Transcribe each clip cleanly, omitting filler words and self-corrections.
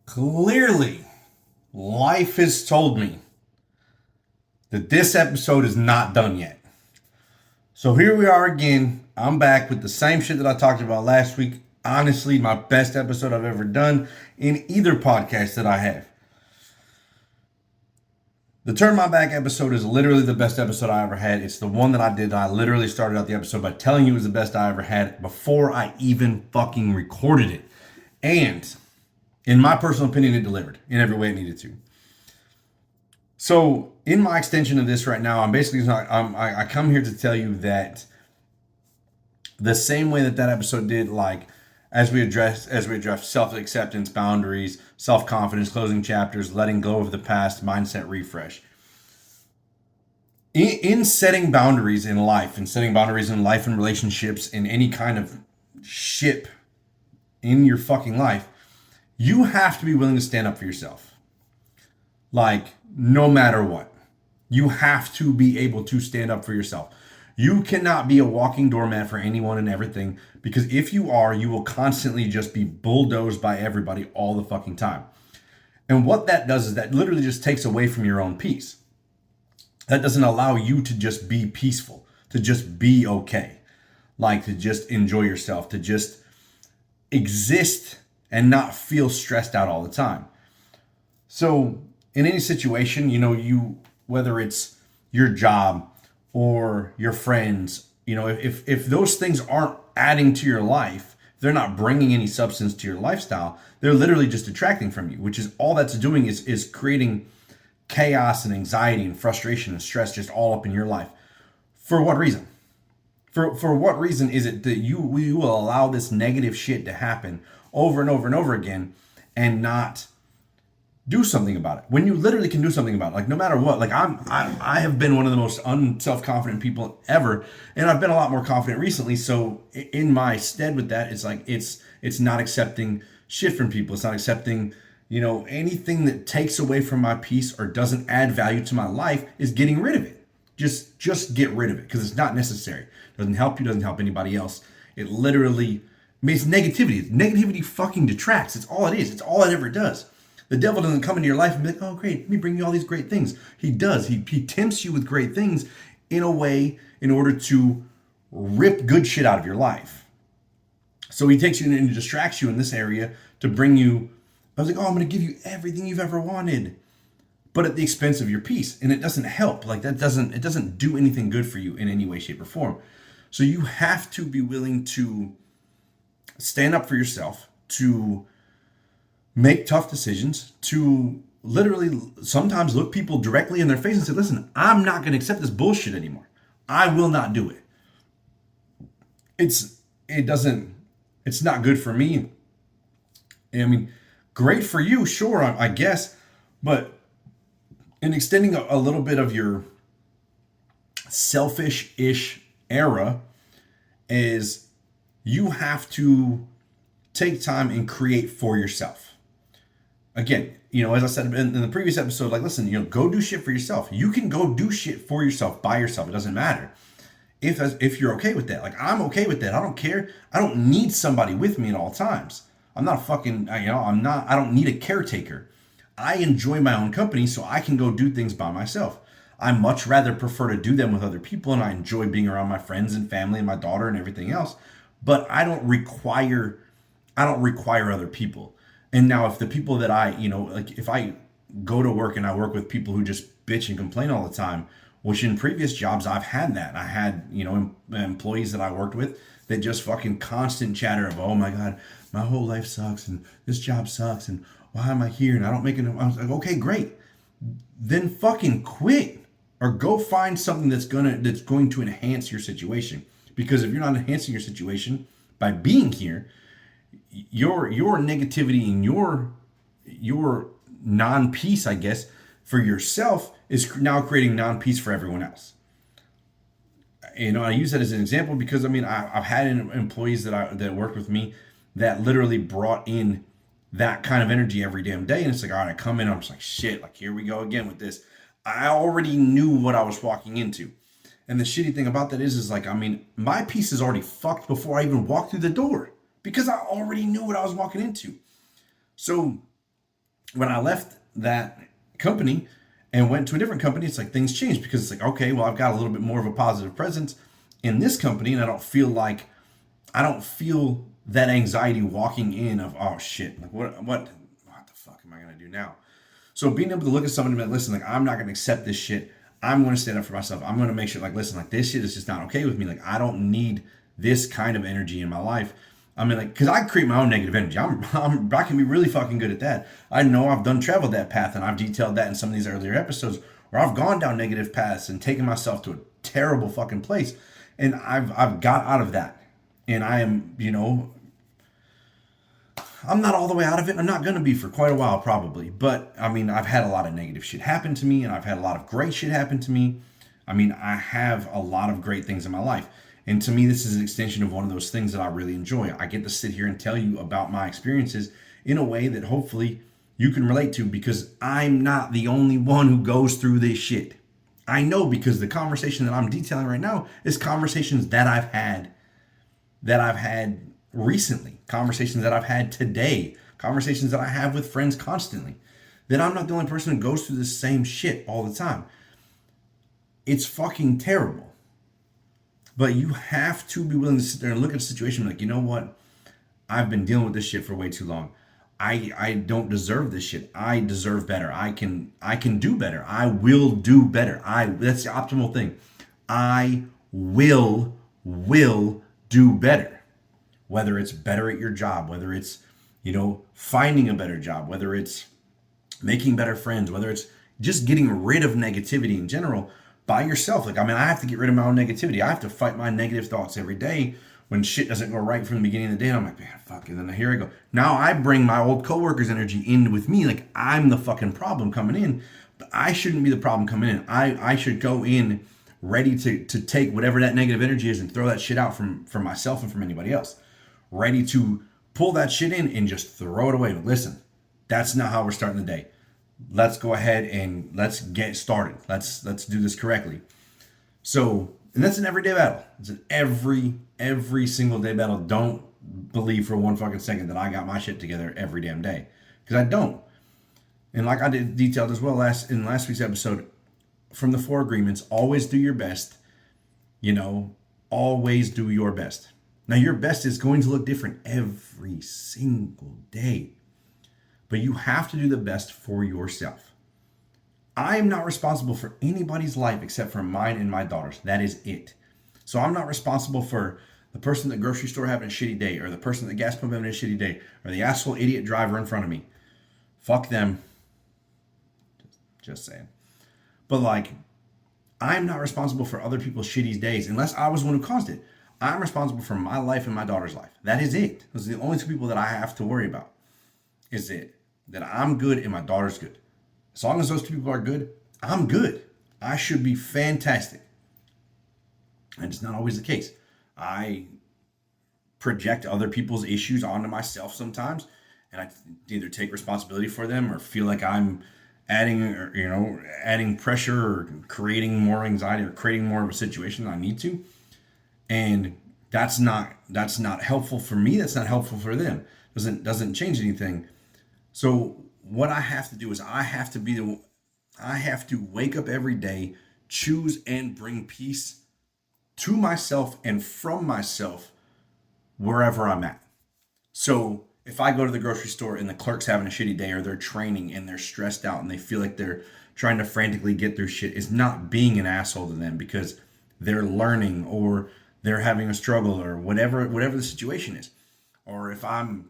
Clearly, life has told me that this episode is not done yet. So here we are again. I'm back with the same shit that I talked about last week. Honestly, my best episode I've ever done in either podcast that I have. The Turn My Back episode is literally the best episode I ever had. It's the one that I did. I literally started out the episode by telling you it was the best I ever had before I even fucking recorded it. And in my personal opinion, it delivered in every way it needed to. So in my extension of this right now, I come here to tell you that the same way that episode did, like as we address self-acceptance, boundaries, self-confidence, closing chapters, letting go of the past, mindset refresh. In setting boundaries in life, and relationships, in any kind of ship in your fucking life, you have to be willing to stand up for yourself. Like, no matter what. You have to be able to stand up for yourself. You cannot be a walking doormat for anyone and everything, because if you are, you will constantly just be bulldozed by everybody all the fucking time. And what that does is that literally just takes away from your own peace. That doesn't allow you to just be peaceful, to just be okay, like to just enjoy yourself, to just exist and not feel stressed out all the time. So in any situation, whether it's your job or your friends, if those things aren't adding to your life, they're not bringing any substance to your lifestyle, they're literally just detracting from you, which is all that's doing is creating chaos and anxiety and frustration and stress just all up in your life. For what reason? For what reason is it that you will allow this negative shit to happen over and over and over again and not do something about it, when you literally can do something about it? Like, no matter what, like I have been one of the most unself-confident people ever, and I've been a lot more confident recently. So in my stead with that, it's like it's not accepting shit from people. It's not accepting anything that takes away from my peace or doesn't add value to my life, is getting rid of it. Just get rid of it, because it's not necessary. It doesn't help you, doesn't help anybody else. It literally makes negativity. Negativity fucking detracts. It's all it is. It's all it ever does. The devil doesn't come into your life and be like, oh, great, let me bring you all these great things. He does. He tempts you with great things in a way in order to rip good shit out of your life. So he takes you and distracts you in this area to bring you, I was like, oh, I'm going to give you everything you've ever wanted, but at the expense of your peace. And it doesn't help. Like, it doesn't do anything good for you in any way, shape, or form. So you have to be willing to stand up for yourself, to make tough decisions, to literally sometimes look people directly in their face and say, listen, I'm not going to accept this bullshit anymore. I will not do it. It's not good for me. I mean, great for you, sure, I guess, but in extending a little bit of your selfish-ish era is you have to take time and create for yourself. Again, as I said in the previous episode, like, listen, go do shit for yourself. You can go do shit for yourself, by yourself. It doesn't matter. If you're okay with that. Like, I'm okay with that. I don't care. I don't need somebody with me at all times. I'm not a fucking, I don't need a caretaker. I enjoy my own company, so I can go do things by myself. I much rather prefer to do them with other people, and I enjoy being around my friends and family and my daughter and everything else. But I don't require other people. And now if the people that like if I go to work and I work with people who just bitch and complain all the time, which in previous jobs I've had that. I had, employees that I worked with that just fucking constant chatter of, oh my God, my whole life sucks and this job sucks and why am I here and I don't make enough. I was like, okay, great. Then fucking quit or go find something that's going to enhance your situation. Because if you're not enhancing your situation by being here, your negativity and your non-peace, I guess, for yourself is now creating non-peace for everyone else. I use that as an example because I've had employees that worked with me that literally brought in that kind of energy every damn day, and it's like, all right, I come in, I'm just like, shit, like here we go again with this. I already knew what I was walking into. And the shitty thing about that is like, my piece is already fucked before I even walked through the door because I already knew what I was walking into. So when I left that company and went to a different company, it's like things changed because it's like, okay, well, I've got a little bit more of a positive presence in this company, and I don't feel that anxiety walking in of, oh shit, like what the fuck am I gonna do now? So being able to look at somebody and be like, listen, like I'm not gonna accept this shit. I'm gonna stand up for myself. I'm gonna make sure, like, listen, like this shit is just not okay with me. Like I don't need this kind of energy in my life. I mean, like, because I create my own negative energy. I can be really fucking good at that. I know I've traveled that path, and I've detailed that in some of these earlier episodes where I've gone down negative paths and taken myself to a terrible fucking place, and I've got out of that, and I am, I'm not all the way out of it. I'm not going to be for quite a while, probably. But I mean, I've had a lot of negative shit happen to me, and I've had a lot of great shit happen to me. I mean, I have a lot of great things in my life. And to me, this is an extension of one of those things that I really enjoy. I get to sit here and tell you about my experiences in a way that hopefully you can relate to, because I'm not the only one who goes through this shit. I know, because the conversation that I'm detailing right now is conversations that I've had recently, conversations that I've had today, conversations that I have with friends constantly, that I'm not the only person who goes through the same shit all the time. It's fucking terrible. But you have to be willing to sit there and look at a situation like, you know what? I've been dealing with this shit for way too long. I don't deserve this shit. I deserve better. I can do better. I will do better. That's the optimal thing. I will do better. Whether it's better at your job, whether it's, finding a better job, whether it's making better friends, whether it's just getting rid of negativity in general by yourself. Like, I mean, I have to get rid of my own negativity. I have to fight my negative thoughts every day when shit doesn't go right from the beginning of the day. And I'm like, man, fuck it. And then here I go. Now I bring my old coworkers' energy in with me. Like, I'm the fucking problem coming in. But I shouldn't be the problem coming in. I should go in ready to take whatever that negative energy is and throw that shit out from myself and from anybody else. Ready to pull that shit in and just throw it away. But listen, that's not how we're starting the day. Let's go ahead and let's get started. Let's do this correctly. So, and that's an everyday battle. It's an every single day battle. Don't believe for one fucking second that I got my shit together every damn day, because I don't. And like I did detailed as well in last week's episode, from the 4 agreements, always do your best. Always do your best. Now, your best is going to look different every single day, but you have to do the best for yourself. I am not responsible for anybody's life except for mine and my daughter's. That is it. So I'm not responsible for the person at the grocery store having a shitty day, or the person at the gas pump having a shitty day, or the asshole idiot driver in front of me. Fuck them. Just saying. But like, I'm not responsible for other people's shitty days unless I was the one who caused it. I'm responsible for my life and my daughter's life. That is it. Those are the only 2 people that I have to worry about. Is it that I'm good and my daughter's good. As long as those 2 people are good, I'm good. I should be fantastic. And it's not always the case. I project other people's issues onto myself sometimes, and I either take responsibility for them or feel like I'm adding pressure or creating more anxiety or creating more of a situation than I need to. And that's not helpful for me. That's not helpful for them. Doesn't change anything. So what I have to do is I have to wake up every day, choose and bring peace to myself and from myself wherever I'm at. So if I go to the grocery store and the clerk's having a shitty day, or they're training and they're stressed out and they feel like they're trying to frantically get through shit, it's not being an asshole to them, because they're learning, or they're having a struggle, or whatever the situation is. Or if I'm,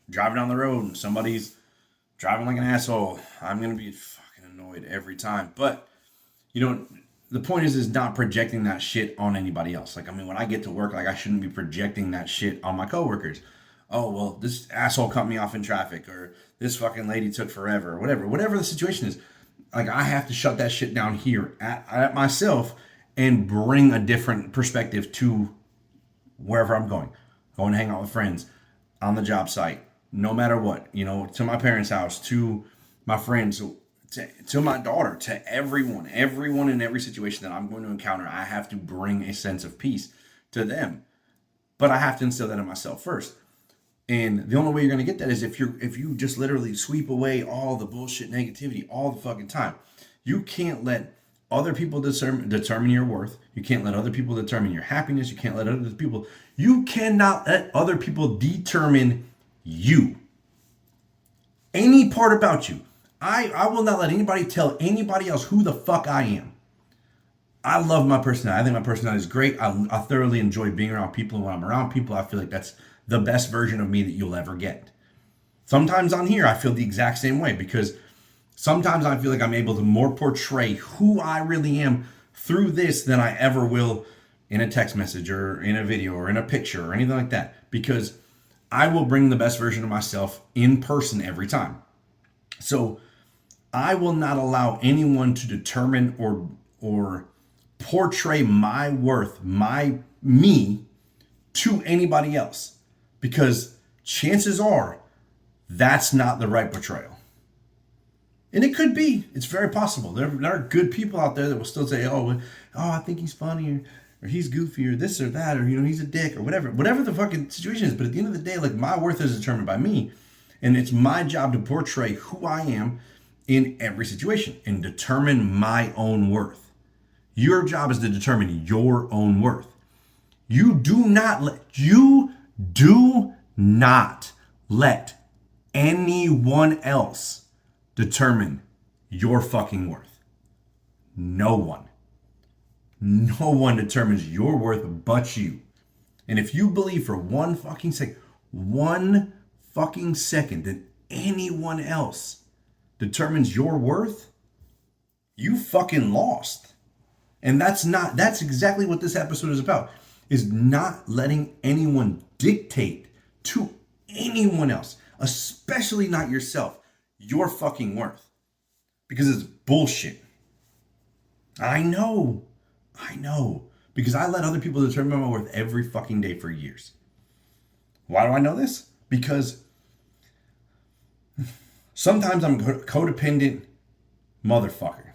driving down the road and somebody's driving like an asshole, I'm going to be fucking annoyed every time. But, the point is not projecting that shit on anybody else. Like, I mean, when I get to work, like, I shouldn't be projecting that shit on my coworkers. Oh, well, this asshole cut me off in traffic, or this fucking lady took forever, or whatever the situation is. Like, I have to shut that shit down here at myself and bring a different perspective to wherever I'm going to hang out with friends, on the job site, no matter what, to my parents' house, to my friends, to my daughter, to everyone in every situation that I'm going to encounter. I have to bring a sense of peace to them, but I have to instill that in myself first. And the only way you're going to get that is if you just literally sweep away all the bullshit negativity all the fucking time. You can't let other people determine your worth. You can't let other people determine your happiness. You cannot let other people determine you. Any part about you. I will not let anybody tell anybody else who the fuck I am. I love my personality. I think my personality is great. I thoroughly enjoy being around people. And when I'm around people, I feel like that's the best version of me that you'll ever get. Sometimes on here, I feel the exact same way because sometimes I feel like I'm able to more portray who I really am through this than I ever will in a text message or in a video or in a picture or anything like that, because I will bring the best version of myself in person every time. So I will not allow anyone to determine or portray my worth, me to anybody else, because chances are that's not the right portrayal. And it could be. It's very possible. There are good people out there that will still say, oh, I think he's funny, or he's goofy, or this or that, or he's a dick, or whatever the fucking situation is. But at the end of the day, like, my worth is determined by me, and it's my job to portray who I am in every situation and determine my own worth. Your job is to determine your own worth. You do not let anyone else determine your fucking worth. No one. No one determines your worth but you. And if you believe for one fucking second that anyone else determines your worth, you fucking lost. And that's exactly what this episode is about, is not letting anyone dictate to anyone else, especially not yourself, your fucking worth. Because it's bullshit. I know. Because I let other people determine my worth every fucking day for years. Why do I know this? Because sometimes I'm a codependent motherfucker.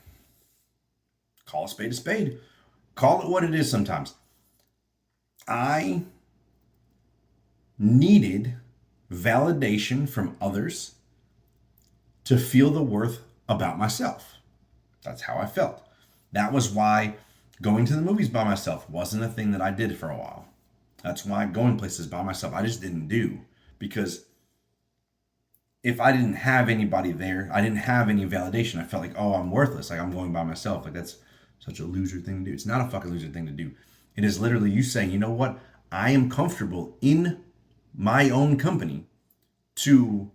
Call a spade a spade. Call it what it is sometimes. I needed validation from others to feel the worth about myself. That's how I felt. That was why going to the movies by myself wasn't a thing that I did for a while. That's why going places by myself I just didn't do. Because if I didn't have anybody there, I didn't have any validation. I felt like, oh, I'm worthless. Like, I'm going by myself. Like, that's such a loser thing to do. It's not a fucking loser thing to do. It is literally you saying, you know what? I am comfortable in my own company to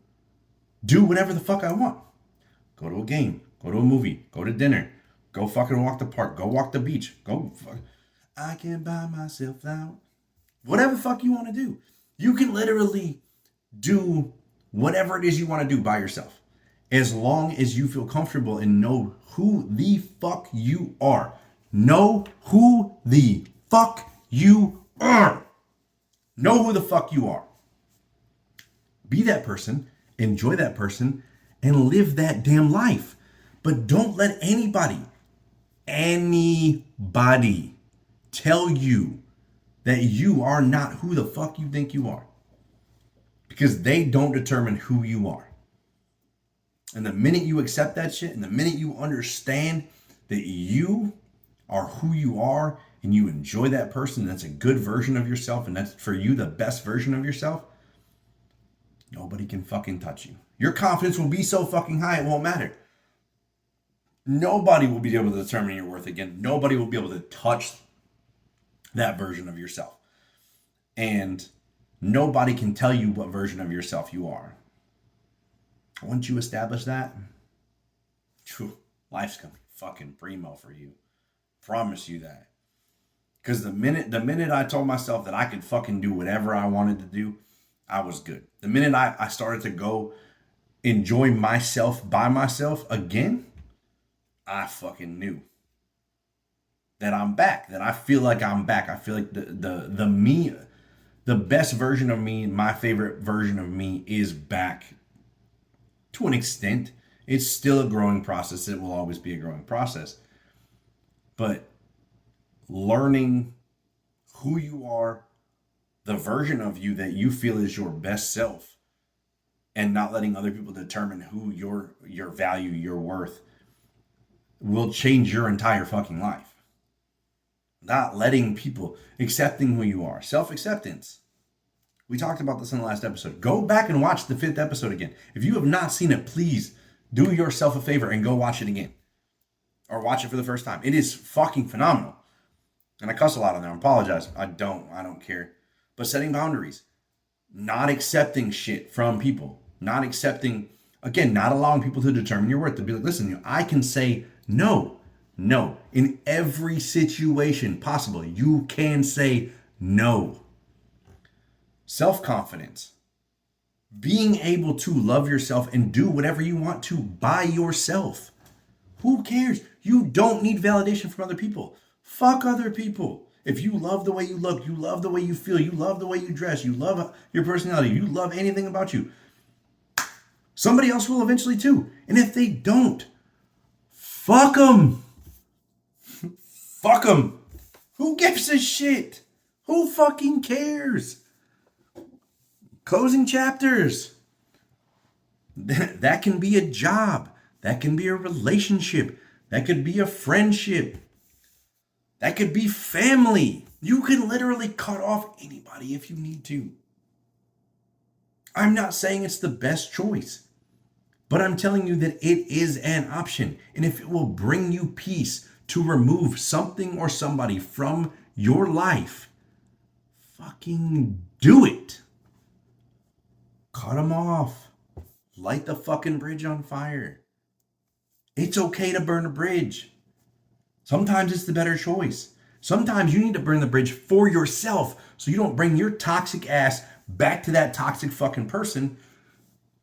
do whatever the fuck I want. Go to a game, go to a movie, go to dinner, go fucking walk the park, go walk the beach, go fuck. I can buy myself out. Whatever the fuck you want to do. You can literally do whatever it is you want to do by yourself. As long as you feel comfortable and know who the fuck you are. Know who the fuck you are. Know who the fuck you are. Be that person, enjoy that person, and live that damn life. But don't let anybody tell you that you are not who the fuck you think you are. Because they don't determine who you are. And the minute you accept that shit, and the minute you understand that you are who you are, and you enjoy that person, that's a good version of yourself, and that's for you the best version of yourself, nobody can fucking touch you. Your confidence will be so fucking high, it won't matter. Nobody will be able to determine your worth again. Nobody will be able to touch that version of yourself. And nobody can tell you what version of yourself you are. Once you establish that, life's gonna be fucking primo for you. Promise you that. Because the minute I told myself that I could fucking do whatever I wanted to do, I was good. The minute I started to go enjoy myself by myself again, I fucking knew that I'm back. That I feel like I'm back. I feel like the me, the best version of me, my favorite version of me is back. To an extent, it's still a growing process. It will always be a growing process. But learning who you are, the version of you that you feel is your best self, and not letting other people determine who your value, your worth, will change your entire fucking life. Not letting people, accepting who you are, self-acceptance. We talked about this in the last episode. Go back and watch the 5th episode again. If you have not seen it, please do yourself a favor and go watch it again. Or watch it for the first time. It is fucking phenomenal. And I cuss a lot on there. I apologize. I don't care. But setting boundaries. Not accepting shit from people. Not accepting, again, not allowing people to determine your worth. To be like, listen, I can say no. No. In every situation possible, you can say no. Self-confidence. Being able to love yourself and do whatever you want to by yourself. Who cares? You don't need validation from other people. Fuck other people. If you love the way you look, you love the way you feel, you love the way you dress, you love your personality, you love anything about you, somebody else will eventually too. And if they don't, fuck them. Fuck them. Who gives a shit? Who fucking cares? Closing chapters. That can be a job. That can be a relationship. That could be a friendship. That could be family. You can literally cut off anybody if you need to. I'm not saying it's the best choice, but I'm telling you that it is an option. And if it will bring you peace to remove something or somebody from your life, fucking do it. Cut them off. Light the fucking bridge on fire. It's okay to burn a bridge. Sometimes it's the better choice. Sometimes you need to burn the bridge for yourself so you don't bring your toxic ass back to that toxic fucking person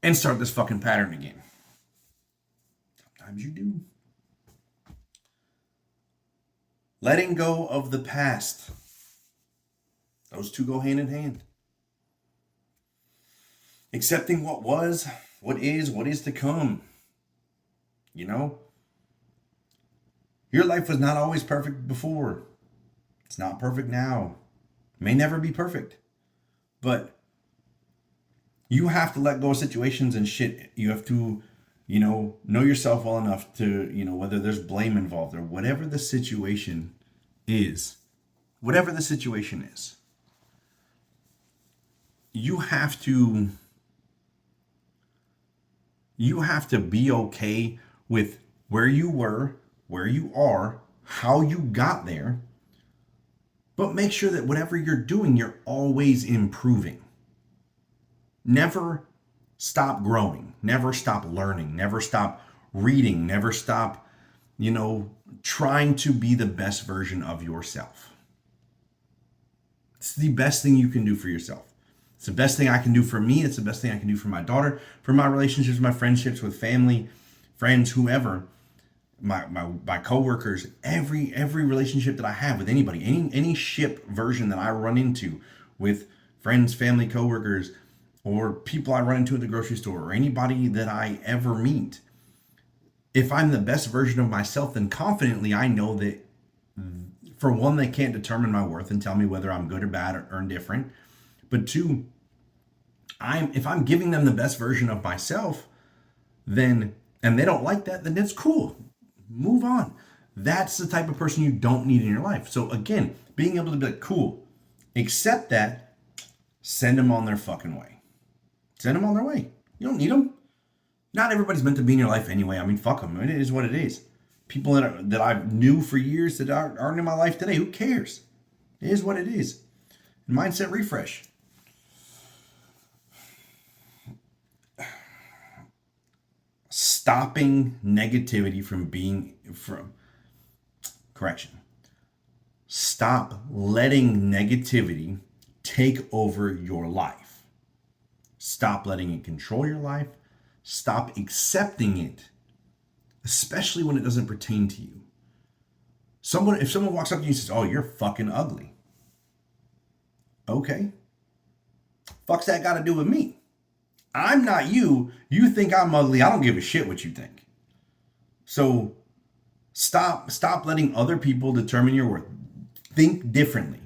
and start this fucking pattern again. Sometimes you do. Letting go of the past. Those two go hand in hand. Accepting what was, what is to come. You know? Your life was not always perfect before. It's not perfect now. It may never be perfect. But you have to let go of situations and shit. You have to, know yourself well enough to, whether there's blame involved or whatever the situation is. Whatever the situation is. You have to be okay with where you were, where you are, how you got there, but make sure that whatever you're doing, you're always improving. Never stop growing, never stop learning, never stop reading, never stop, trying to be the best version of yourself. It's the best thing you can do for yourself. It's the best thing I can do for me. It's the best thing I can do for my daughter, for my relationships, my friendships with family, friends, whoever, my coworkers, every relationship that I have with anybody, any ship version that I run into with friends, family, coworkers, or people I run into at the grocery store, or anybody that I ever meet. If I'm the best version of myself, then confidently I know that, for one, they can't determine my worth and tell me whether I'm good or bad or indifferent. But two, if I'm giving them the best version of myself, and they don't like that, then it's cool. Move on. That's the type of person you don't need in your life. So again, being able to be like, cool, accept that, send them on their fucking way. Send them on their way. You don't need them. Not everybody's meant to be in your life anyway. I mean, fuck them. It is what it is. People that I knew for years that aren't in my life today, who cares? It is what it is. Mindset refresh. Stopping negativity Stop letting negativity take over your life. Stop letting it control your life. Stop accepting it, especially when it doesn't pertain to you. If someone walks up to you and says, "Oh, you're fucking ugly." Okay. Fuck's that got to do with me? I'm not you. You think I'm ugly. I don't give a shit what you think. So stop letting other people determine your worth. Think differently.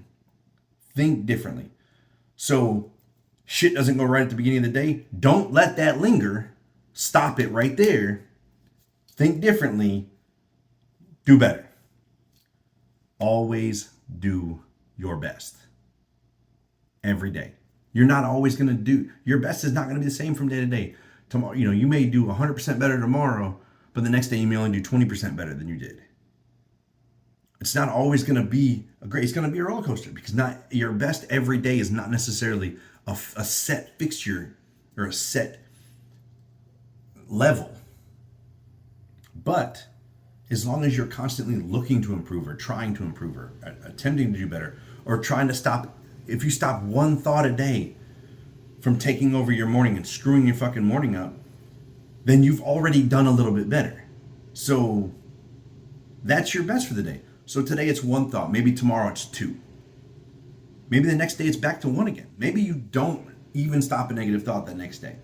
Think differently. So shit doesn't go right at the beginning of the day. Don't let that linger. Stop it right there. Think differently. Do better. Always do your best. Every day. You're not always going to do, your best is not going to be the same from day to day. Tomorrow, you may do 100% better tomorrow, but the next day you may only do 20% better than you did. It's not always going to be it's going to be a roller coaster, because not your best every day is not necessarily a set fixture or a set level. But as long as you're constantly looking to improve or trying to improve or attempting to do better, or trying to stop, if you stop one thought a day from taking over your morning and screwing your fucking morning up, then you've already done a little bit better. So that's your best for the day. So today it's one thought. Maybe tomorrow it's two. Maybe the next day it's back to one again. Maybe you don't even stop a negative thought that next day.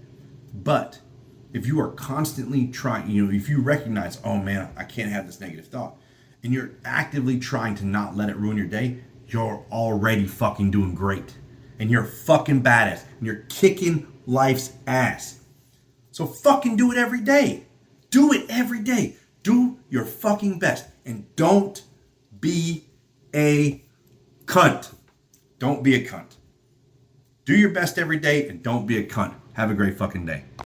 But if you are constantly trying, if you recognize, oh man, I can't have this negative thought, and you're actively trying to not let it ruin your day, you're already fucking doing great. And you're fucking badass. And you're kicking life's ass. So fucking do it every day. Do it every day. Do your fucking best. And don't be a cunt. Don't be a cunt. Do your best every day and don't be a cunt. Have a great fucking day.